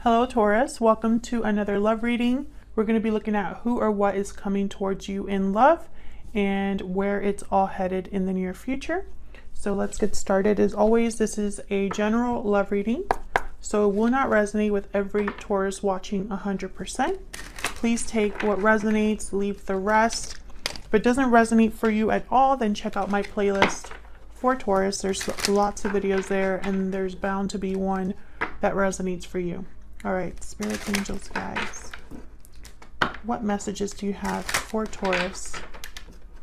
Hello Taurus, welcome to another love reading. We're going to be looking at who or what is coming towards you in love and where it's all headed in the near future. So let's get started. As always, this is a general love reading, so it will not resonate with every Taurus watching 100%. Please take what resonates, leave the rest. If it doesn't resonate for you at all, then check out my playlist for Taurus. There's lots of videos there, and there's bound to be one that resonates for you. All right, spirits, angels, guides. What messages do you have for Taurus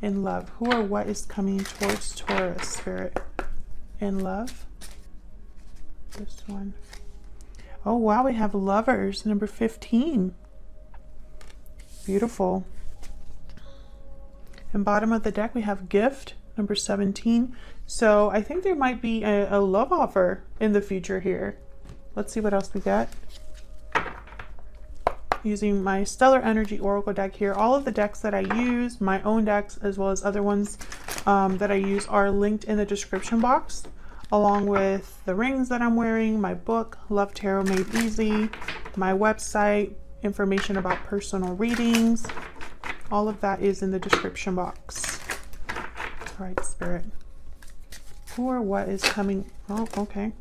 in love? Who or what is coming towards Taurus, spirit, in love? This one. Oh, wow, we have lovers, number 15. Beautiful. And bottom of the deck, we have gift, number 17. So I think there might be a love offer in the future here. Let's see what else we got. Using my Stellar Energy Oracle deck here. All of the decks that I use, my own decks as well as other ones that I use, are linked in the description box, along with the rings that I'm wearing, my book, Love Tarot Made Easy, my website, information about personal readings. All of that is in the description box. All right, spirit. Who or what is coming? Oh, okay.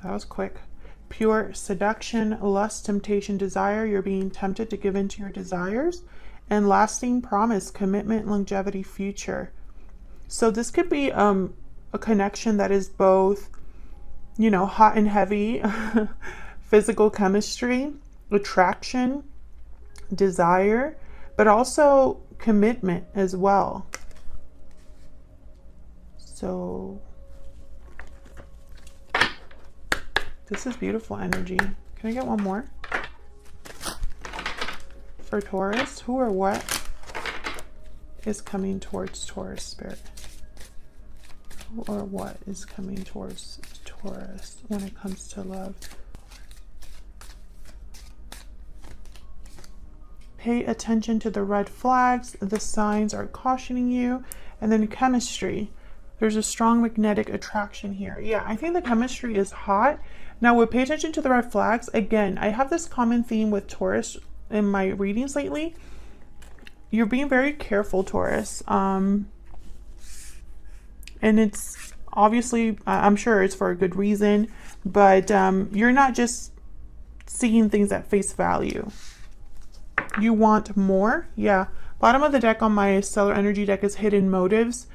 That was quick. Pure seduction, lust, temptation, desire. You're being tempted to give into your desires. And lasting promise, commitment, longevity, future. So this could be a connection that is both, you know, hot and heavy, physical chemistry, attraction, desire, but also commitment as well. So this is beautiful energy. Can I get one more? For Taurus, who or what is coming towards Taurus, spirit? Who or what is coming towards Taurus when it comes to love? Pay attention to the red flags. The signs are cautioning you. And then chemistry. There's a strong magnetic attraction here. Yeah, I think the chemistry is hot. Now, we'll pay attention to the red flags. Again, I have this common theme with Taurus in my readings lately. You're being very careful, Taurus. And it's obviously, I'm sure it's for a good reason, but you're not just seeing things at face value. You want more. Yeah. Bottom of the deck on my Stellar Energy deck is hidden motives,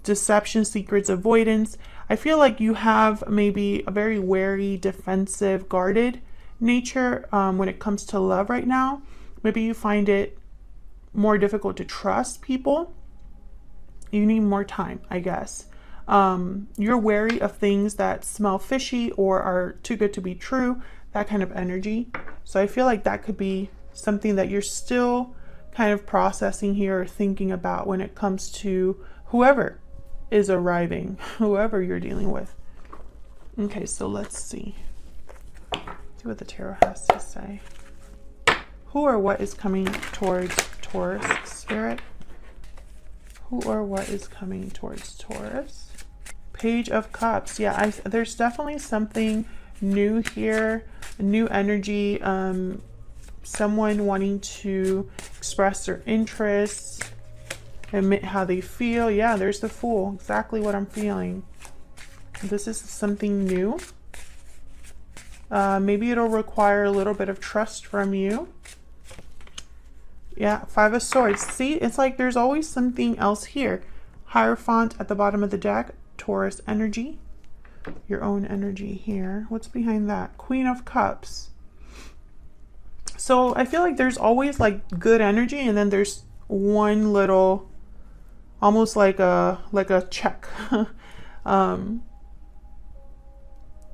deception, secrets, avoidance. I feel like you have maybe a very wary, defensive, guarded nature when it comes to love right now. Maybe you find it more difficult to trust people. You need more time, I guess. You're wary of things that smell fishy or are too good to be true, that kind of energy. So I feel like that could be something that you're still kind of processing here or thinking about when it comes to whoever is arriving, whoever you're dealing with. Okay, so let's see what the tarot has to say. Who or what is coming towards Taurus, spirit? Who or what is coming towards Taurus? Page of Cups. Yeah, there's definitely something new here, new energy, someone wanting to express their interests, admit how they feel. Yeah, there's the Fool. Exactly what I'm feeling. This is something new. Maybe it'll require a little bit of trust from you. Yeah, Five of Swords. See, it's like there's always something else here. Hierophant at the bottom of the deck. Taurus energy. Your own energy here. What's behind that? Queen of Cups. So I feel like there's always like good energy, and then there's one little, almost like a check.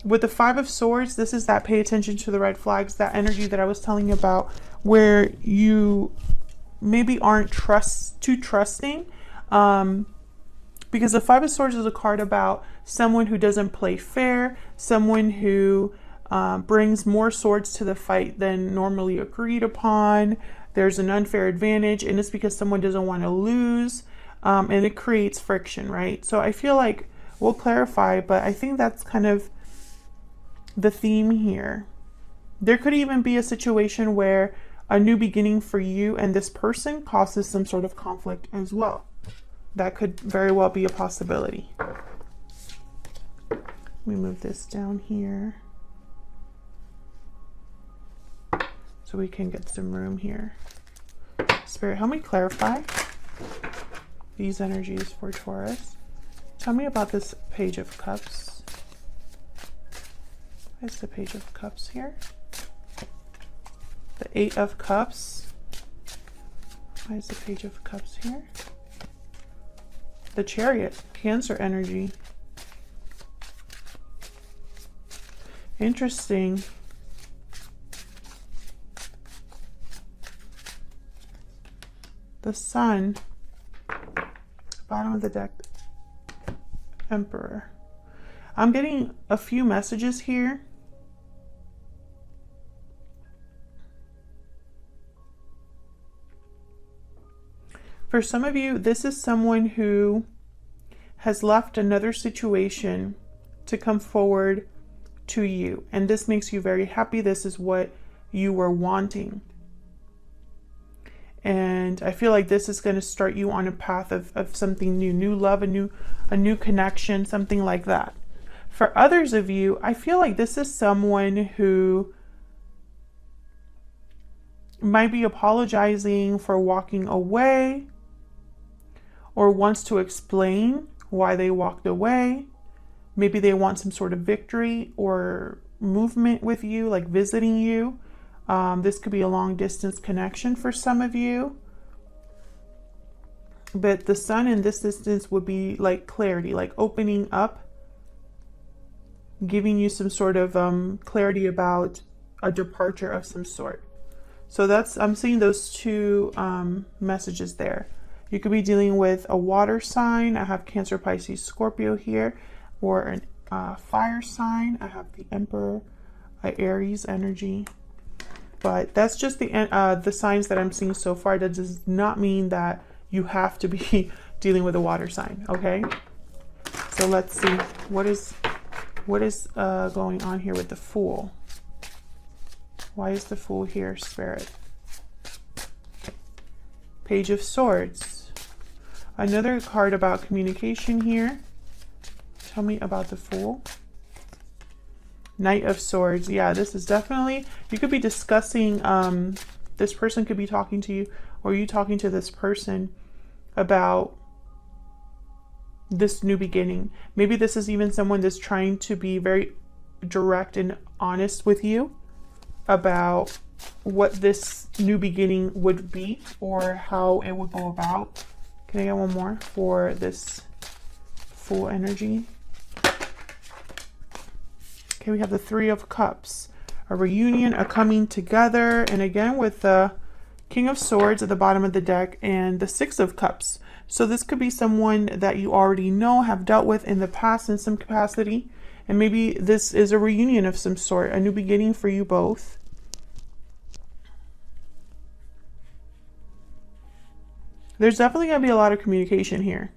With the Five of Swords, this is that pay attention to the red flags, that energy that I was telling you about, where you maybe aren't too trusting. Because the Five of Swords is a card about someone who doesn't play fair, someone who brings more swords to the fight than normally agreed upon. There's an unfair advantage, and it's because someone doesn't want to lose, and it creates friction, right? So I feel like we'll clarify, but I think that's kind of the theme here. There could even be a situation where a new beginning for you and this person causes some sort of conflict as well. That could very well be a possibility. Let me move this down here so we can get some room here. Spirit, help me clarify these energies for Taurus. Tell me about this Page of Cups. Where's the Page of Cups here? The Eight of Cups. Why is the Page of Cups here? The Chariot, Cancer energy. Interesting. The Sun, bottom of the deck, Emperor. I'm getting a few messages here. For some of you, this is someone who has left another situation to come forward to you. And this makes you very happy. This is what you were wanting. And I feel like this is going to start you on a path of something new, new love, a new connection, something like that. For others of you, I feel like this is someone who might be apologizing for walking away, or wants to explain why they walked away. Maybe they want some sort of victory or movement with you, like visiting you. This could be a long distance connection for some of you. But the Sun in this instance would be like clarity, like opening up, giving you some sort of clarity about a departure of some sort. So I'm seeing those two messages there. You could be dealing with a water sign. I have Cancer, Pisces, Scorpio here, or a fire sign. I have the Emperor, Aries energy. But that's just the signs that I'm seeing so far. That does not mean that you have to be dealing with a water sign, okay? So let's see, what is going on here with the Fool? Why is the Fool here, Spirit? Page of Swords. Another card about communication here. Tell me about the Fool. Knight of Swords. Yeah, this is definitely, you could be discussing, this person could be talking to you, or you talking to this person about this new beginning. Maybe this is even someone that's trying to be very direct and honest with you about what this new beginning would be or how it would go about. Can I get one more for this Fool energy? Okay, we have the Three of Cups, a reunion, a coming together, and again with the King of Swords at the bottom of the deck and the Six of Cups. So this could be someone that you already know, have dealt with in the past in some capacity, and maybe this is a reunion of some sort, a new beginning for you both. There's definitely going to be a lot of communication here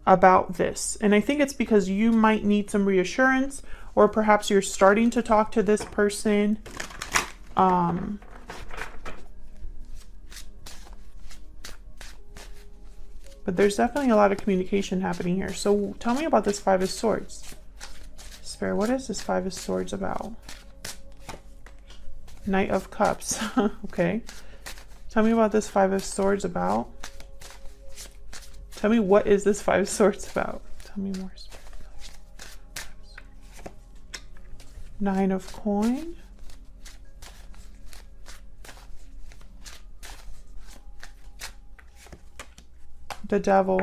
about this. And I think it's because you might need some reassurance, or perhaps you're starting to talk to this person. But there's definitely a lot of communication happening here. So tell me about this Five of Swords. Spirit, what is this Five of Swords about? Knight of Cups. Okay. Tell me about this Five of Swords about. Tell me, what is this Five of Swords about? Tell me more. Nine of Coin. The Devil.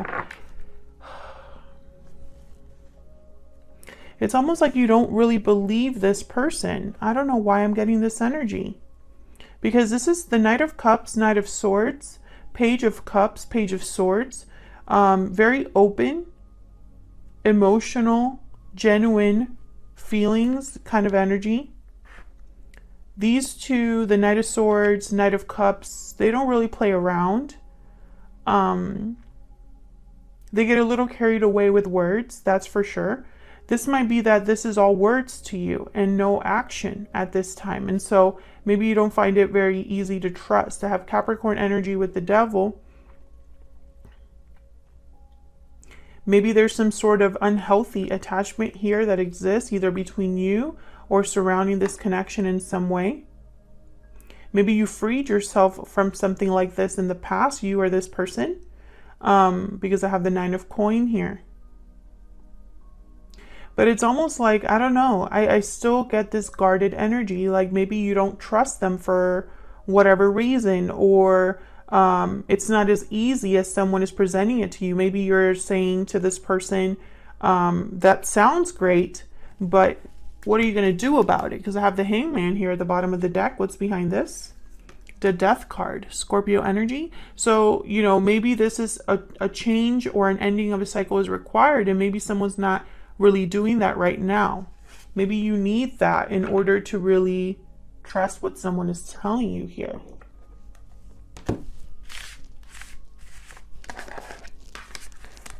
It's almost like you don't really believe this person. I don't know why I'm getting this energy. Because this is the Knight of Cups, Knight of Swords, Page of Cups, Page of Swords. Very open, emotional, genuine feelings kind of energy. These two, the Knight of Swords, Knight of Cups, they don't really play around. They get a little carried away with words, that's for sure. This might be that this is all words to you and no action at this time. And so maybe you don't find it very easy to trust. To have Capricorn energy with the devil, maybe there's some sort of unhealthy attachment here that exists either between you or surrounding this connection in some way. Maybe you freed yourself from something like this in the past, you or this person, because I have the 9 of coin here. But it's almost like, I don't know, I still get this guarded energy. Like maybe you don't trust them for whatever reason, or it's not as easy as someone is presenting it to you. Maybe you're saying to this person, that sounds great, but what are you going to do about it? Because I have the Hangman here at the bottom of the deck. What's behind this? The Death card, Scorpio energy. So, you know, maybe this is a change or an ending of a cycle is required, and maybe someone's not really doing that right now. Maybe you need that in order to really trust what someone is telling you here.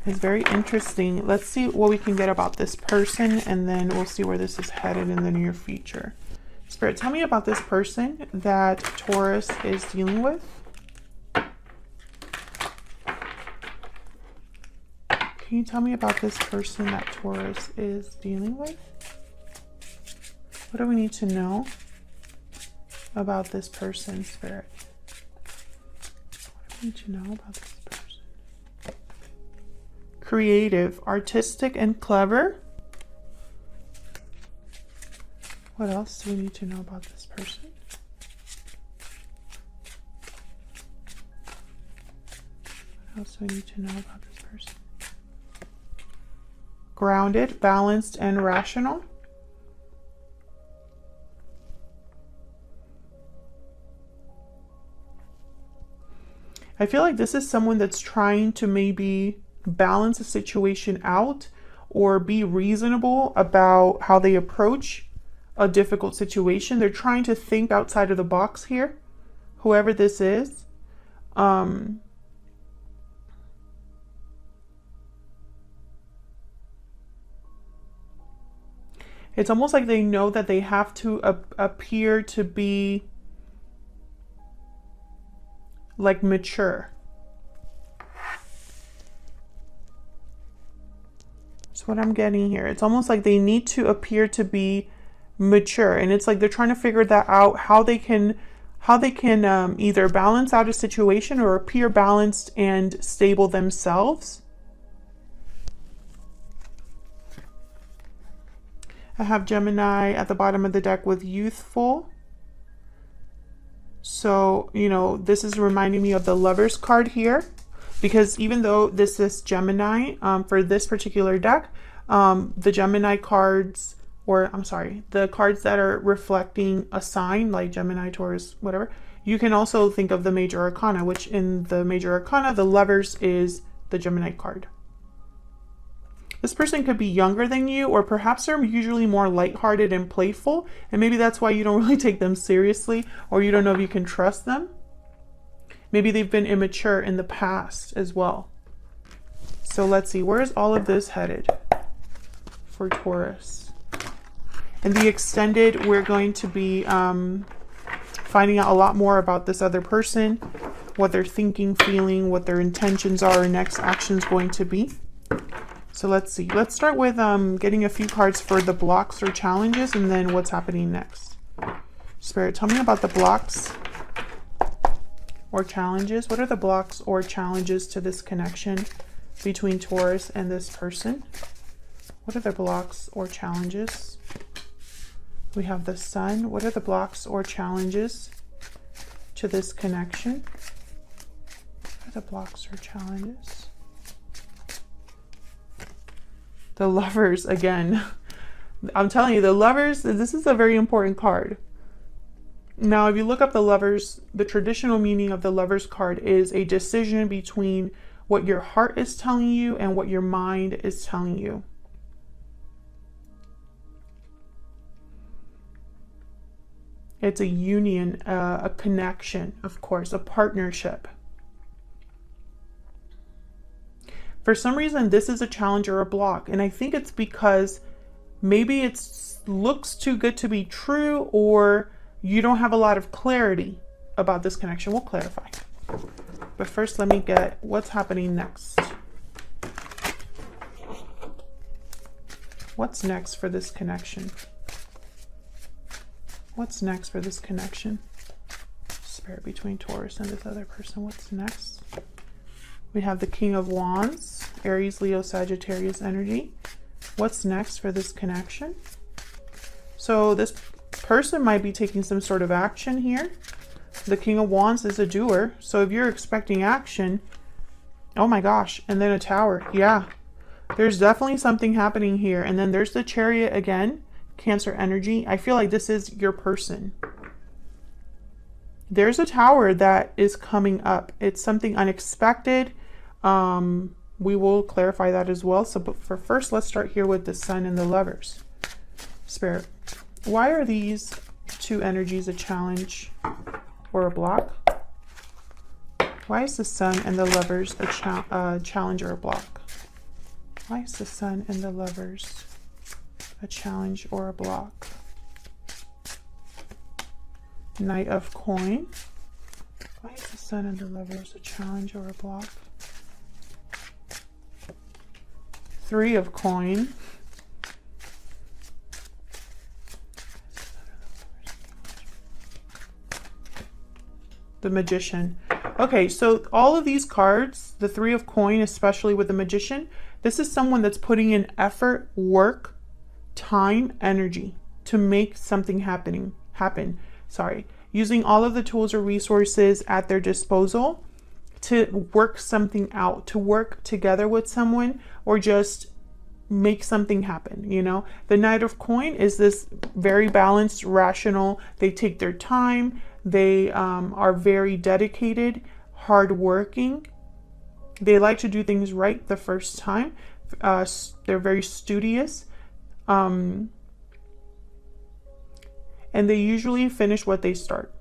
It's very interesting. Let's see what we can get about this person, and then we'll see where this is headed in the near future. Spirit, tell me about this person that Taurus is dealing with. Can you tell me about this person that Taurus is dealing with? What do we need to know about this person, Spirit? What do we need to know about this person? Creative, artistic, and clever. What else do we need to know about this person? What else do we need to know about this person? Grounded, balanced, and rational. I feel like this is someone that's trying to maybe balance a situation out or be reasonable about how they approach a difficult situation. They're trying to think outside of the box here, whoever this is. It's almost like they know that they have to appear to be like mature. That's what I'm getting here. It's almost like they need to appear to be mature, and it's like they're trying to figure that out, how they can either balance out a situation or appear balanced and stable themselves. I have Gemini at the bottom of the deck with youthful. So, you know, this is reminding me of the Lovers card here, because even though this is Gemini, for this particular deck, the Gemini cards, or I'm sorry, the cards that are reflecting a sign like Gemini, Taurus, whatever, you can also think of the major arcana, which in the major arcana, the Lovers is the Gemini card. This person could be younger than you, or perhaps they're usually more lighthearted and playful, and maybe that's why you don't really take them seriously, or you don't know if you can trust them. Maybe they've been immature in the past as well. So let's see, where is all of this headed for Taurus? In the extended, we're going to be finding out a lot more about this other person, what they're thinking, feeling, what their intentions are, and next action's going to be. So let's see. Let's start with getting a few cards for the blocks or challenges, and then what's happening next. Spirit, tell me about the blocks or challenges. What are the blocks or challenges to this connection between Taurus and this person? What are the blocks or challenges? We have the Sun. What are the blocks or challenges to this connection? What are the blocks or challenges? The Lovers again. I'm telling you, the Lovers, this is a very important card. Now, if you look up the Lovers, the traditional meaning of the Lovers card is a decision between what your heart is telling you and what your mind is telling you. It's a union, a connection, of course, a partnership. For some reason, this is a challenge or a block, and I think it's because maybe it looks too good to be true, or you don't have a lot of clarity about this connection. We'll clarify. But first, let me get what's happening next. What's next for this connection? What's next for this connection? Spirit, between Taurus and this other person, what's next? We have the King of Wands, Aries, Leo, Sagittarius energy. What's next for this connection? So this person might be taking some sort of action here. The King of Wands is a doer. So if you're expecting action, oh my gosh, and then a Tower. Yeah, there's definitely something happening here. And then there's the Chariot again, Cancer energy. I feel like this is your person. There's a Tower that is coming up. It's something unexpected. We will clarify that as well. So, but for first, let's start here with the Sun and the Lovers. Spirit, why are these two energies a challenge or a block? Why is the Sun and the Lovers a challenge or a block? Why is the Sun and the Lovers a challenge or a block? Knight of Coin. Why is the Sun and the Lovers a challenge or a block? Three of Coin. The Magician. Okay, so all of these cards, the Three of Coin, especially with the Magician, this is someone that's putting in effort, work, time, energy to make something happen. Using all of the tools or resources at their disposal to work something out, to work together with someone, or just make something happen. You know, the Knight of Coin is this very balanced, rational. They take their time. They are very dedicated, hardworking. They like to do things right the first time. They're very studious. And they usually finish what they start.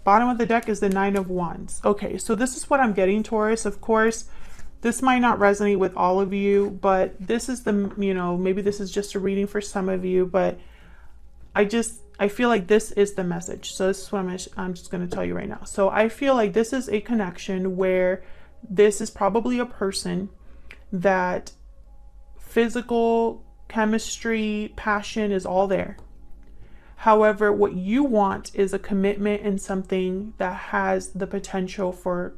Bottom of the deck is the Nine of Wands. Okay, so this is what I'm getting, Taurus. Of course, this might not resonate with all of you, but this is the, you know, maybe this is just a reading for some of you, but I feel like this is the message. So this is what I'm just going to tell you right now. So I feel like this is a connection where this is probably a person that physical chemistry, passion is all there. However, what you want is a commitment and something that has the potential for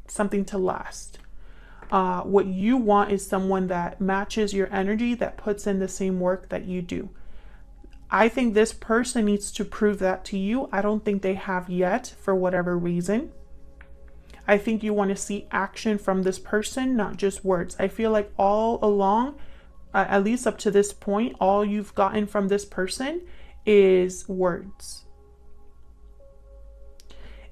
something to last. What you want is someone that matches your energy, that puts in the same work that you do. I think this person needs to prove that to you. I don't think they have yet, for whatever reason. I think you want to see action from this person, not just words. I feel like all along, at least up to this point, all you've gotten from this person is words.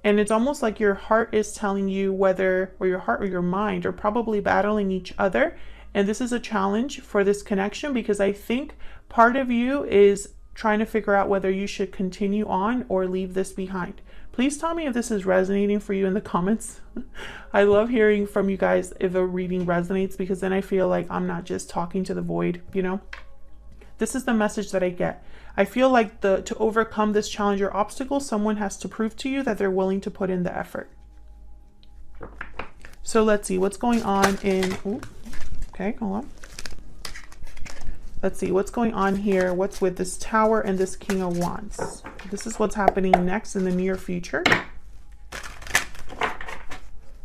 And it's almost like your heart is telling you whether, or your heart or your mind are probably battling each other. And this is a challenge for this connection, because I think part of you is trying to figure out whether you should continue on or leave this behind. Please tell me if this is resonating for you in the comments. I love hearing from you guys if a reading resonates, because then I feel like I'm not just talking to the void, you know? This is the message that I get. I feel like to overcome this challenge or obstacle, someone has to prove to you that they're willing to put in the effort. So let's see what's going on in, okay, hold on. Let's see what's going on here. What's with this Tower and this King of Wands? This is what's happening next in the near future.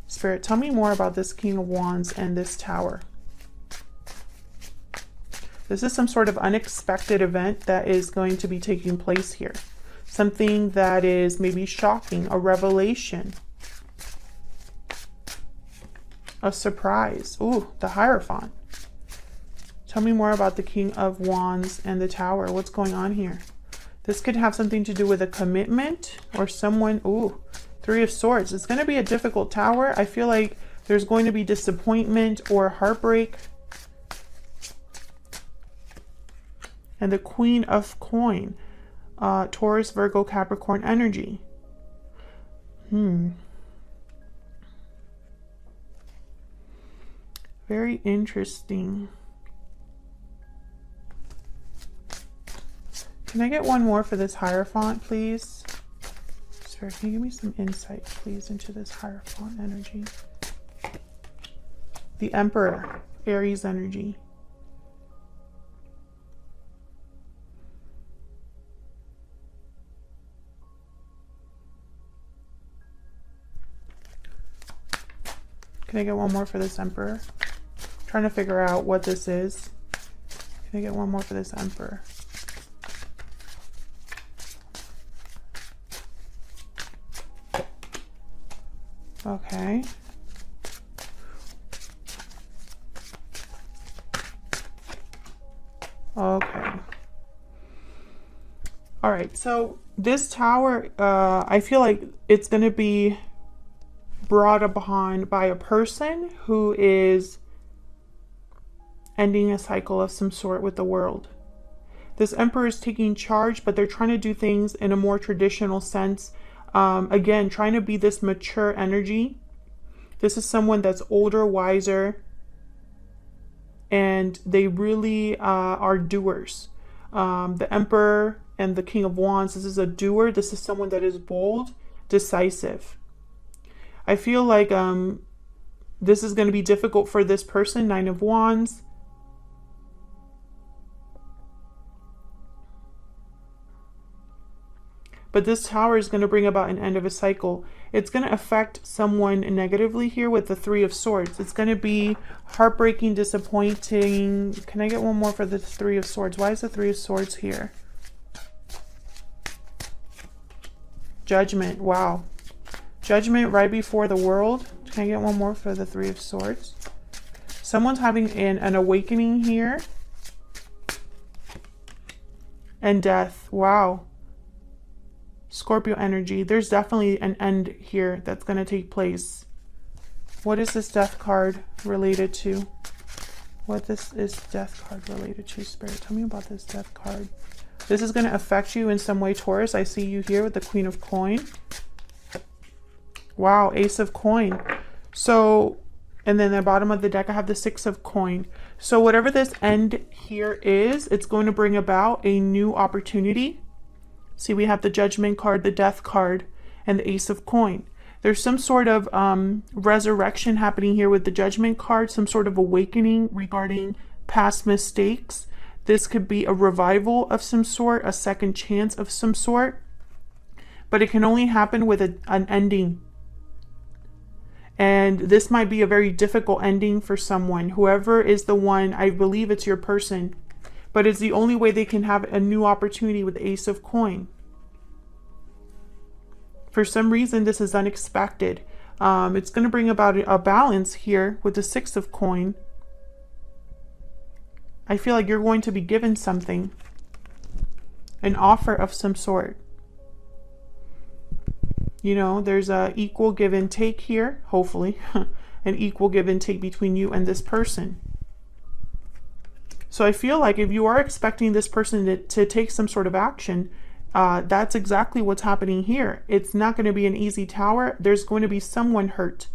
Spirit, tell me more about this King of Wands and this Tower. This is some sort of unexpected event that is going to be taking place here. Something that is maybe shocking, a revelation, a surprise. Ooh, the Hierophant. Tell me more about the King of Wands and the Tower. What's going on here? This could have something to do with a commitment or someone. Ooh, Three of Swords. It's going to be a difficult Tower. I feel like there's going to be disappointment or heartbreak. And the Queen of Coin. Taurus, Virgo, Capricorn energy. Very interesting. Can I get one more for this Hierophant, please? Spirit, can you give me some insight, please, into this Hierophant energy? The Emperor, Aries energy. Can I get one more for this Emperor? I'm trying to figure out what this is. Can I get one more for this Emperor? Okay. Okay. All right. So this Tower, I feel like it's going to be brought upon by a person who is ending a cycle of some sort with the world. This Emperor is taking charge, but they're trying to do things in a more traditional sense. Again, trying to be this mature energy. This is someone that's older, wiser, and they really are doers. The Emperor and the King of Wands, this is a doer. This is someone that is bold, decisive. I feel like this is going to be difficult for this person, Nine of Wands. But this Tower is going to bring about an end of a cycle. It's going to affect someone negatively here with the Three of Swords. It's going to be heartbreaking, disappointing. Can I get one more for the Three of Swords? Why is the Three of Swords here? Judgment. Wow. Judgment right before the world. Can I get one more for the Three of Swords? Someone's having an awakening here. And death. Wow. Scorpio energy. There's definitely an end here that's going to take place. What is this death card related to? What this is death card related to, Spirit? Tell me about this death card. This is going to affect you in some way, Taurus. I see you here with the Queen of Coin. Wow, Ace of Coin. So, and then the bottom of the deck, I have the Six of Coin. So whatever this end here is, it's going to bring about a new opportunity. See, we have the Judgment card, the Death card, and the Ace of Coin. There's some sort of resurrection happening here with the Judgment card, some sort of awakening regarding past mistakes. This could be a revival of some sort, a second chance of some sort. But it can only happen with an ending. And this might be a very difficult ending for someone. Whoever is the one, I believe it's your person. But it's the only way they can have a new opportunity with the Ace of Coin. For some reason, this is unexpected. It's going to bring about a balance here with the Six of Coin. I feel like you're going to be given something. An offer of some sort. You know, there's a equal give and take here, hopefully. An equal give and take between you and this person. So I feel like if you are expecting this person to take some sort of action, that's exactly what's happening here. It's not going to be an easy Tower. There's going to be someone hurt.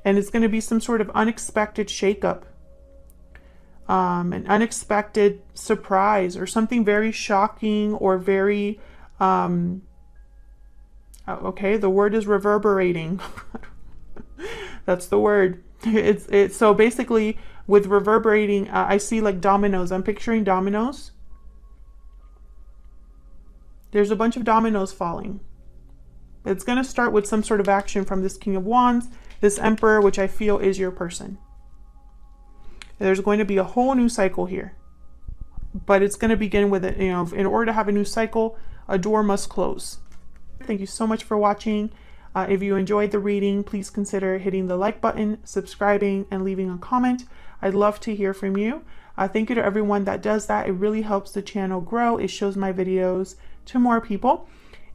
And it's going to be some sort of unexpected shakeup. An unexpected surprise or something very shocking or very... okay, the word is reverberating. That's the word. It's so basically with reverberating, I see like dominoes. I'm picturing dominoes. There's a bunch of dominoes falling. It's going to start with some sort of action from this King of Wands, this Emperor, which I feel is your person. There's going to be a whole new cycle here. But it's going to begin with it, you know, in order to have a new cycle, a door must close. Thank you so much for watching. If you enjoyed the reading, please consider hitting the like button, subscribing, and leaving a comment. I'd love to hear from you. Thank you to everyone that does that. It really helps the channel grow. It shows my videos to more people,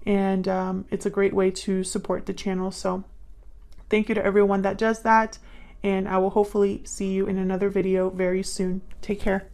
and it's a great way to support the channel. So thank you to everyone that does that, and I will hopefully see you in another video very soon. Take care.